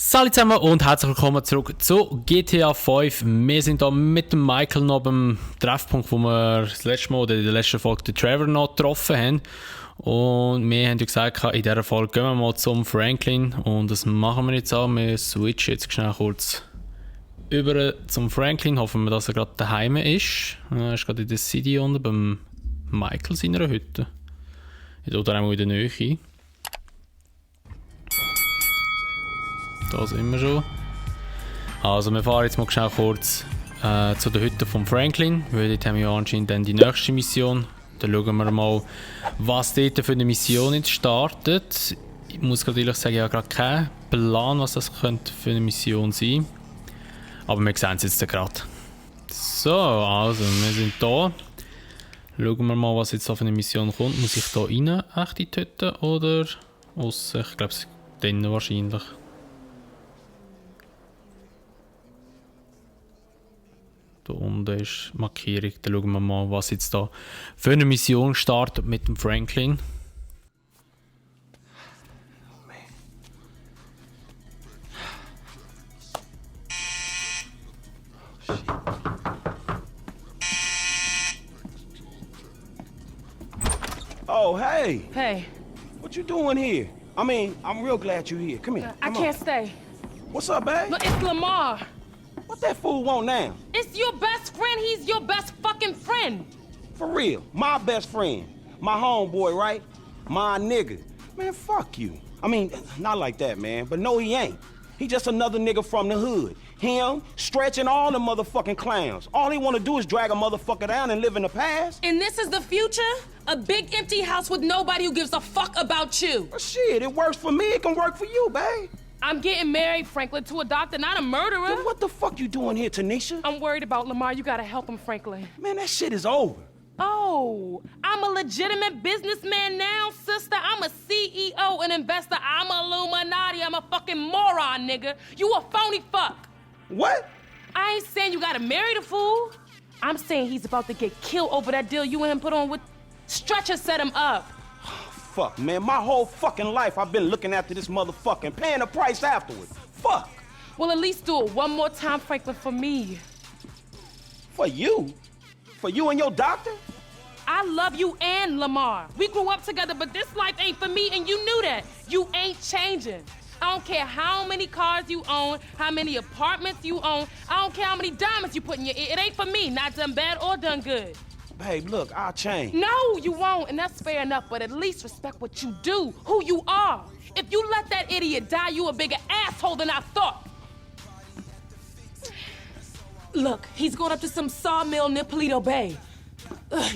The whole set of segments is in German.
Salut zusammen und herzlich willkommen zurück zu GTA 5. Wir sind hier mit dem Michael noch beim Treffpunkt, wo wir das letzte Mal oder in der letzten Folge den Trevor noch getroffen haben. Und wir haben ja gesagt, in dieser Folge gehen wir mal zum Franklin und das machen wir jetzt auch. Wir switchen jetzt schnell kurz über zum Franklin. Hoffen wir, dass er gerade daheim ist. Er ist gerade in der City unten beim Michael seiner Hütte. Oder auch in der Nähe. Da sind wir schon. Also wir fahren jetzt mal schnell kurz zu der Hütte von Franklin, weil dort haben wir ja anscheinend dann die nächste Mission. Dann schauen wir mal, was dort für eine Mission jetzt startet. Ich muss gerade ehrlich sagen, ich habe gerade keinen Plan, was das könnte für eine Mission sein. Aber wir sehen es jetzt gerade. So, also wir sind da. Schauen wir mal, was jetzt auf eine Mission kommt. Muss ich da rein, echt in die Hütte, oder aussen? Ich glaube, es ist drinnen wahrscheinlich. Da unten ist die Markierung. Dann schauen wir mal, was jetzt da für eine Mission startet mit dem Franklin. Oh, hey. Hey. What you doing here? I mean, I'm real glad you're here. Come here. I can't stay. What's up, babe? Look, it's Lamar. What that fool want now? It's your best friend. He's your best fucking friend. For real. My best friend. My homeboy, right? My nigga. Man, fuck you. I mean, not like that, man. But no, he ain't. He just another nigga from the hood. Him, stretching all the motherfucking clowns. All he wanna do is drag a motherfucker down and live in the past. And this is the future? A big empty house with nobody who gives a fuck about you. Well, shit, it works for me. It can work for you, babe. I'm getting married, Franklin, to a doctor, not a murderer. Then what the fuck you doing here, Tanisha? I'm worried about Lamar. You gotta help him, Franklin. Man, that shit is over. Oh, I'm a legitimate businessman now, sister. I'm a CEO, an investor. I'm a Illuminati. I'm a fucking moron, nigga. You a phony fuck. What? I ain't saying you gotta marry the fool. I'm saying he's about to get killed over that deal you and him put on with... Stretcher set him up. Fuck, man, my whole fucking life I've been looking after this motherfucker and paying the price afterwards. Fuck. Well, at least do it one more time, Franklin, for me. For you? For you and your doctor? I love you and Lamar. We grew up together, but this life ain't for me, and you knew that. You ain't changing. I don't care how many cars you own, how many apartments you own. I don't care how many diamonds you put in your ear. It ain't for me, not done bad or done good. Babe, look, I'll change. No, you won't, and that's fair enough, but at least respect what you do, who you are. If you let that idiot die, you a bigger asshole than I thought. Look, he's going up to some sawmill near Paleto Bay.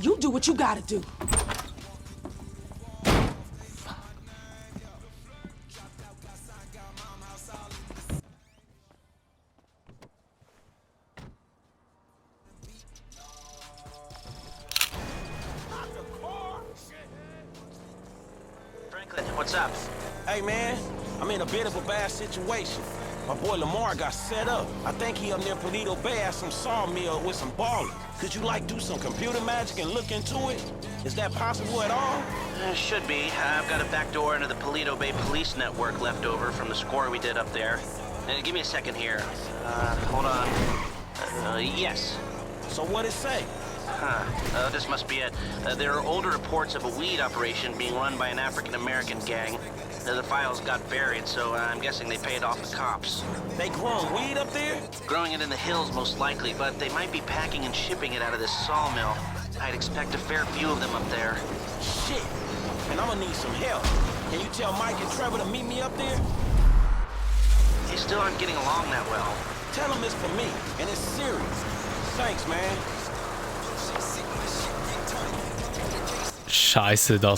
You do what you gotta do. What's up? Hey, man, I'm in a bit of a bad situation. My boy Lamar got set up. I think he up near Paleto Bay at some sawmill with some ballers. Could you, like, do some computer magic and look into it? Is that possible at all? Should be. I've got a back door into the Paleto Bay Police Network left over from the score we did up there. Give me a second here. Hold on. Yes. So what it say? This must be it. There are older reports of a weed operation being run by an African-American gang. The files got buried, so I'm guessing they paid off the cops. They growing weed up there? Growing it in the hills, most likely, but they might be packing and shipping it out of this sawmill. I'd expect a fair few of them up there. Shit. And I'm gonna need some help. Can you tell Mike and Trevor to meet me up there? They still aren't getting along that well. Tell them it's for me, and it's serious. Thanks, man. Scheiße, der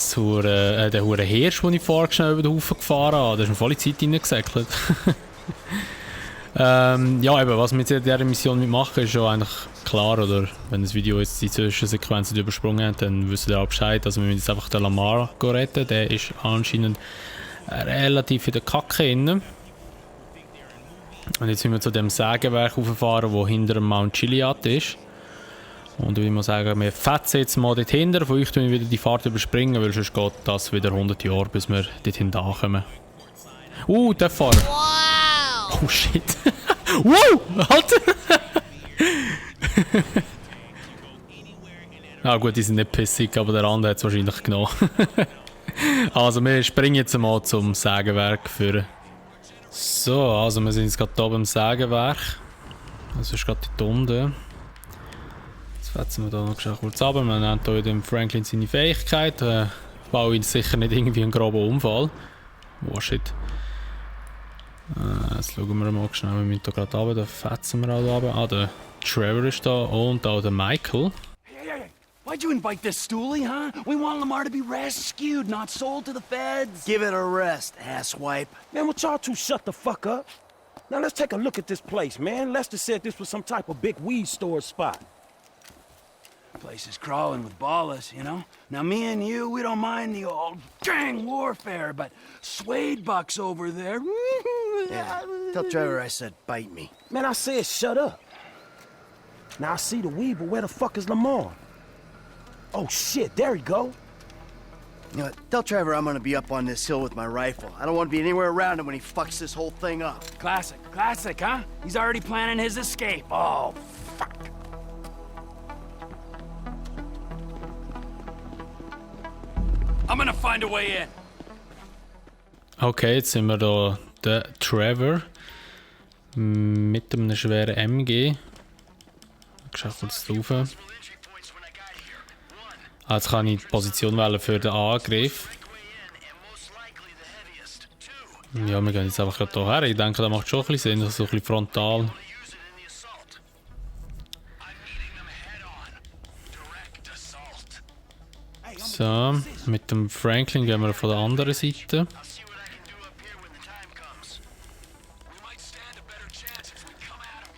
hure Hirsch, den ich vorher schnell über den Haufen gefahren habe, der ist mir voll in die Zeit reingesäckelt. Ja, eben, was wir jetzt in dieser Mission mitmachen, ist schon eigentlich klar, oder? Wenn das Video jetzt die Zwischensequenzen übersprungen hat, dann wisst ihr auch Bescheid. Also wir müssen jetzt einfach den Lamar retten, der ist anscheinend relativ in der Kacke drin. Und jetzt müssen wir zu dem Sägewerk rauffahren, das hinter dem Mount Chiliad ist. Und ich muss sagen, wir fetzen jetzt mal dort hinten. Von euch tun wir wieder die Fahrt überspringen, weil sonst geht das wieder 100 Jahre, bis wir dorthin ankommen. Der Fahrer. Wow! Oh shit. Wow! Alter! Ah gut, die sind nicht pissig, aber der andere hat es wahrscheinlich genommen. Also wir springen jetzt mal zum Sägewerk für. So, also wir sind jetzt gerade hier beim Sägewerk. Das ist gerade die Tunde. Jetzt fetzen wir da noch kurz ab. Wir nehmen hier dem Franklin seine Fähigkeit. Baue ihn sicher nicht irgendwie einen groben Unfall. Oh shit. Jetzt schauen wir mal schnell, wir müssen hier gerade runter, da fetzen wir alle runter. Ah, der Trevor ist da und auch der Michael. Hey, why'd you invite this stoolie, huh? We want Lamar to be rescued, not sold to the feds. Give it a rest, asswipe. Man, would y'all two shut the fuck up? Now let's take a look at this place, man. Lester said this was some type of big weed store spot. Place is crawling with ballers, you know? Now, me and you, we don't mind the old gang warfare, but Suede Buck's over there. Yeah, tell Trevor I said bite me. Man, I said shut up. Now I see the weed, but where the fuck is Lamar? Oh shit, there he go. You know what? Tell Trevor I'm gonna be up on this hill with my rifle. I don't want to be anywhere around him when he fucks this whole thing up. Classic, huh? He's already planning his escape. Oh, fuck. I'm gonna find a way in. Okay, jetzt sind wir da der Trevor mit einem schweren MG. Ich schaue kurz drauf. Jetzt kann ich die Position wählen für den Angriff. Ja, wir gehen jetzt einfach gerade hierher. Ich denke, das macht schon ein bisschen Sinn, so ein bisschen frontal. So, mit dem Franklin gehen wir von der anderen Seite.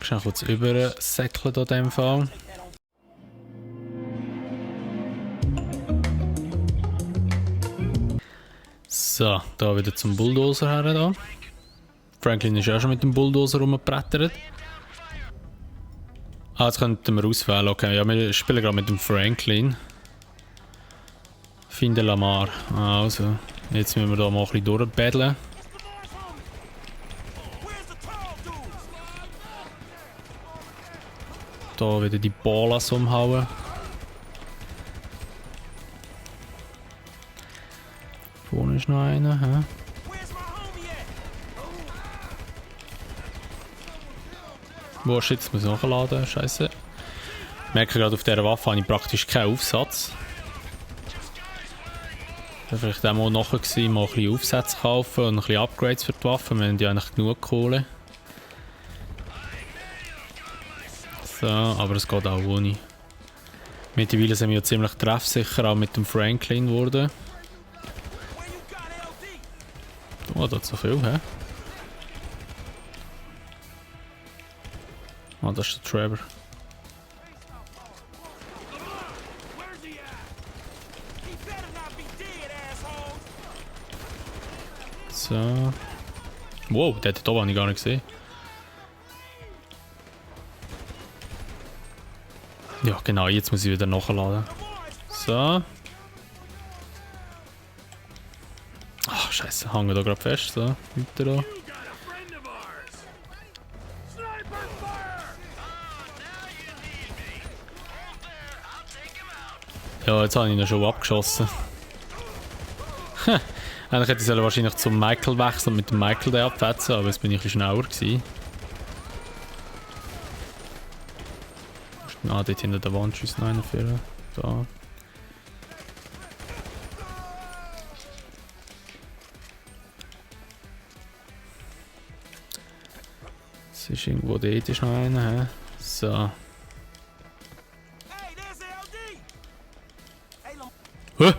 Ich kann kurz übersäckeln in diesem Fall. So, da wieder zum Bulldozer her. Da. Franklin ist ja schon mit dem Bulldozer rumgebrettert. Ah, jetzt könnten wir auswählen. Okay, ja, wir spielen gerade mit dem Franklin. Finde Lamar. Also, jetzt müssen wir da mal ein bisschen durchbaddeln. Da wieder die Ballas umhauen. Vorne ist noch einer. Hä? Wo ist jetzt? Muss ich nachladen. Scheiße. Ich merke gerade, auf dieser Waffe habe ich praktisch keinen Aufsatz. Ich war vielleicht auch mal nachher gewesen, mal ein bisschen Aufsätze kaufen und ein bisschen Upgrades für die Waffen. Wir haben ja eigentlich genug Kohle. So, aber es geht auch ohne. Mittlerweile sind wir ja ziemlich treffsicher auch mit dem Franklin geworden. Oh, da hat so viel, hä? Oh, das ist der Trevor. So. Wow, der hat da habe ich gar nicht gesehen. Ja, genau, jetzt muss ich wieder nachladen. So. Ach, scheiße, hängen da gerade fest. So, weiter da. Ja, jetzt habe ich ihn schon abgeschossen. Eigentlich hätte ich wahrscheinlich zum Michael wechseln und mit dem Michael den abfetzen, aber jetzt bin ich ein bisschen schneller gewesen. Ah, dort hinter der Wand schießt noch einer für. Da. Es ist irgendwo dort ist noch einer. He? So. Hä?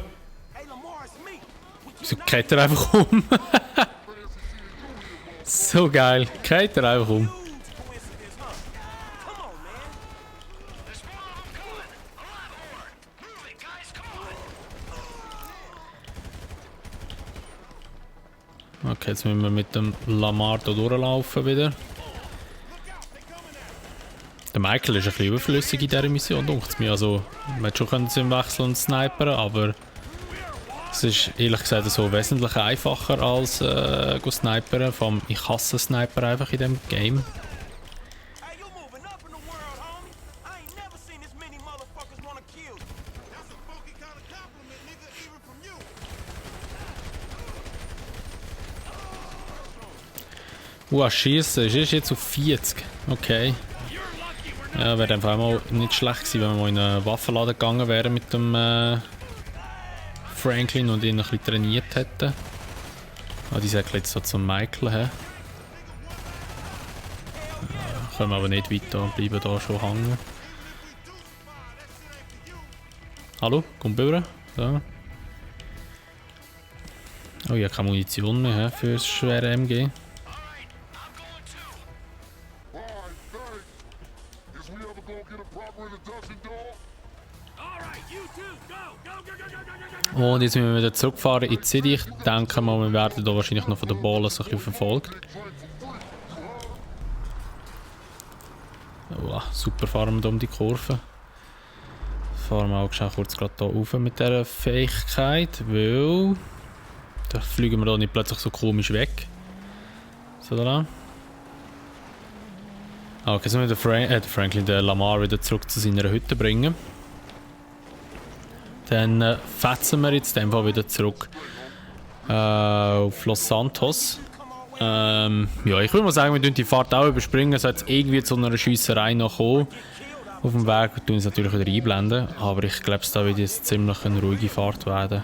So geht er einfach um. So geil. Geht er einfach um. Okay, jetzt müssen wir mit dem Lamar hier durchlaufen wieder. Der Michael ist ein bisschen überflüssig in dieser Mission, denkt es mir. Also, man hätte schon können sie wechseln und snipern, aber Es ist ehrlich gesagt so wesentlich einfacher als snipern. Vor allem, ich hasse Sniper einfach in dem Game. Hey, you moving up in the world, homie. I ain't never seen this many motherfuckers wanna kill you. That's a funky kind of compliment, nigga, even from you. Schießen, ist jetzt auf 40. Okay. Ja, wäre einfach mal nicht schlecht gewesen, wenn wir mal in einen Waffenladen gegangen wären mit dem Franklin und ihn ein bisschen trainiert hätten. Ah, die sagt jetzt so zum Michael. Ja, können wir aber nicht weiter und bleiben da schon hängen. Hallo, komm rüber. So. Oh, ich habe keine Munition mehr für das schwere MG. Und jetzt müssen wir wieder zurückfahren in die City. Ich denke mal, wir werden hier wahrscheinlich noch von den Ballers ein bisschen verfolgt. Oh, super, fahren wir hier um die Kurve. Fahren wir auch kurz gerade hier rauf mit dieser Fähigkeit, weil da fliegen wir hier nicht plötzlich so komisch weg. So da. Okay, jetzt müssen wir Franklin, den Lamar, wieder zurück zu seiner Hütte bringen. Dann fetzen wir jetzt in dem Fall wieder zurück auf Los Santos. Ja, ich würde mal sagen, wir tun die Fahrt auch überspringen. Es jetzt irgendwie zu einer Schiesserei noch kommen. Auf dem Weg tun wir es natürlich wieder einblenden. Aber ich glaube, da wird jetzt ziemlich eine ruhige Fahrt werden.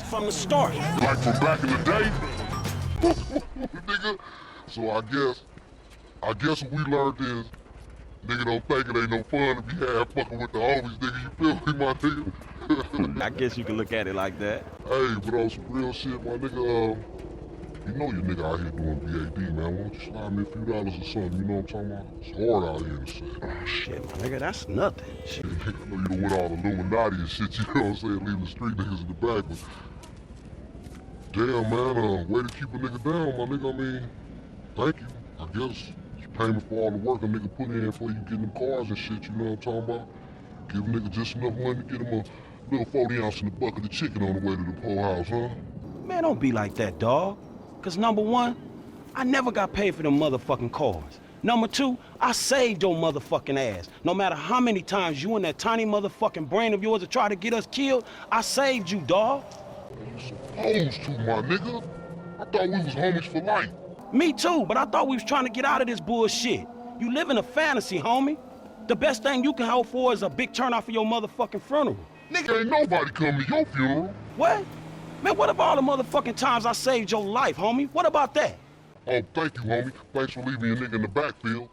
From the start. Like from back in the day? Nigga. So I guess what we learned is, nigga don't think it ain't no fun to be half fucking with the homies, nigga. You feel me, my nigga? I guess you can look at it like that. Hey, but on some real shit, my nigga, you know your nigga out here doing BAD, man. Why don't you slide me a few dollars or something, you know what I'm talking about? It's hard out here and shit. Oh, shit, my nigga, that's nothing. Shit. I know you done went all Illuminati and shit, you know what I'm saying? Leaving the street niggas in the back, but damn, man, way to keep a nigga down, my nigga. I mean, thank you. I guess it's payment for all the work a nigga put in for you getting them cars and shit, you know what I'm talking about? Give a nigga just enough money to get him a little 40 ounce in the bucket of chicken on the way to the poor house, huh? Man, don't be like that, dawg. Cause number one, I never got paid for them motherfucking cars. Number two, I saved your motherfucking ass. No matter how many times you and that tiny motherfucking brain of yours have tried to get us killed, I saved you, dawg. Supposed to, my nigga. I thought we was homies for life. Me too, but I thought we was trying to get out of this bullshit. You live in a fantasy, homie. The best thing you can hope for is a big turnout for your motherfucking funeral. Nigga, ain't nobody coming to your funeral. What? Man, what about all the motherfucking times I saved your life, homie? What about that? Oh, thank you, homie. Thanks for leaving your nigga in the backfield.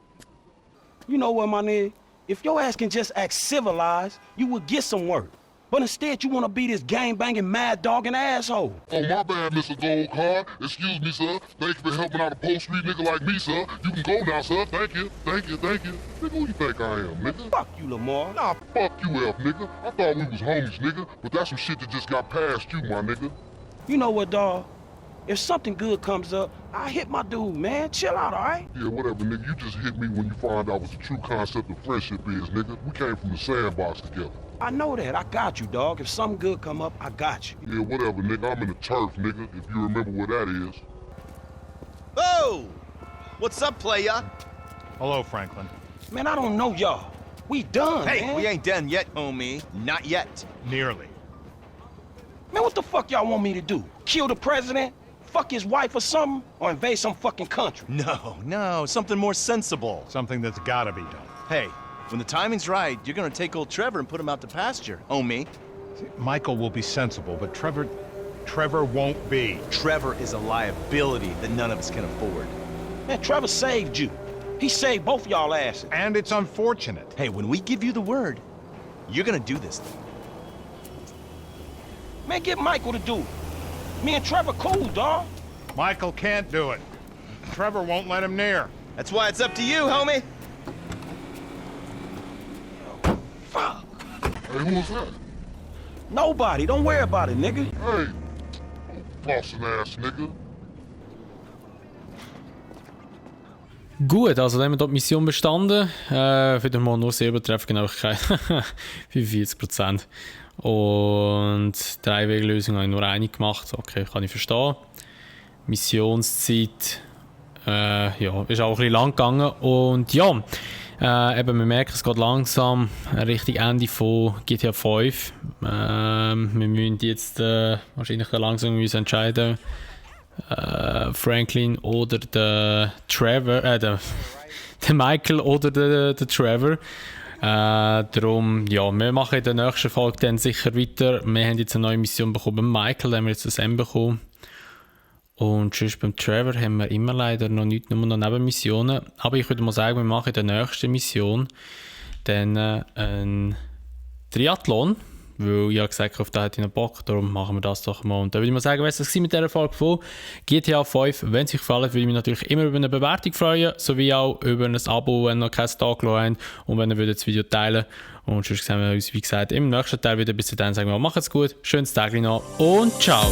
You know what, my nigga? If your ass can just act civilized, you would get some work. But instead, you want to be this gang-banging, mad-dogging asshole. Oh, my bad, Mr. Gold Card. Excuse me, sir. Thank you for helping out a post-street nigga like me, sir. You can go now, sir. Thank you. Thank you. Thank you. Nigga, who you think I am, nigga? Fuck you, Lamar. Nah, fuck you, F, nigga. I thought we was homies, nigga. But that's some shit that just got past you, my nigga. You know what, dawg? If something good comes up, I hit my dude, man. Chill out, all right? Yeah, whatever, nigga. You just hit me when you find out what the true concept of friendship is, nigga. We came from the sandbox together. I know that. I got you, dawg. If something good come up, I got you. Yeah, whatever, nigga. I'm in the turf, nigga, if you remember what that is. Oh! What's up, playa? Hello, Franklin. Man, I don't know y'all. We done, Hey, man. we ain't done yet, homie. Not yet. Nearly. Man, what the fuck y'all want me to do? Kill the president? Fuck his wife or something? Or invade some fucking country? No, something more sensible. Something that's gotta be done. Hey, when the timing's right, you're gonna take old Trevor and put him out to pasture, homie. Michael will be sensible, but Trevor won't be. Trevor is a liability that none of us can afford. Man, Trevor saved you. He saved both y'all asses. And it's unfortunate. Hey, when we give you the word, you're gonna do this thing. Man, get Michael to do it. Me and Trevor cool, dawg. Michael can't do it. Trevor won't let him near. That's why it's up to you, homie. Fuck. Hey, who was that? Nobody. Don't worry about it, nigga. Hey, bossing ass nigga. Gut, also dann haben wir dort die Mission bestanden. Wieder mal nur sehr Treffgenauigkeit. 45%. Und 3-Wege-Lösung habe ich nur eine gemacht. Okay, kann ich verstehen. Missionszeit ist auch ein bisschen lang gegangen. Und ja, eben, wir merken, es geht langsam Richtung Ende von GTA 5. Wir müssen jetzt wahrscheinlich langsam entscheiden, Franklin oder der Trevor, der Michael oder der Trevor. Darum, ja, wir machen in der nächsten Folge dann sicher weiter. Wir haben jetzt eine neue Mission bekommen bei Michael, da haben wir jetzt das M bekommen. Und sonst beim Trevor haben wir immer leider noch nichts, nur noch Nebenmissionen. Aber ich würde mal sagen, wir machen in der nächsten Mission dann einen Triathlon. Weil ich habe gesagt, auf den hätte ich noch Bock, darum machen wir das doch mal. Und dann würde ich mal sagen, was das war mit dieser Folge von GTA 5. Wenn es euch gefallen hat, würde ich mich natürlich immer über eine Bewertung freuen, sowie auch über ein Abo, wenn ihr noch kein Tag habt und wenn ihr das Video teilen würdet. Und sonst sehen wir uns, wie gesagt, im nächsten Teil wieder. Bis dahin sagen wir, macht's gut, schönes Tag noch und ciao!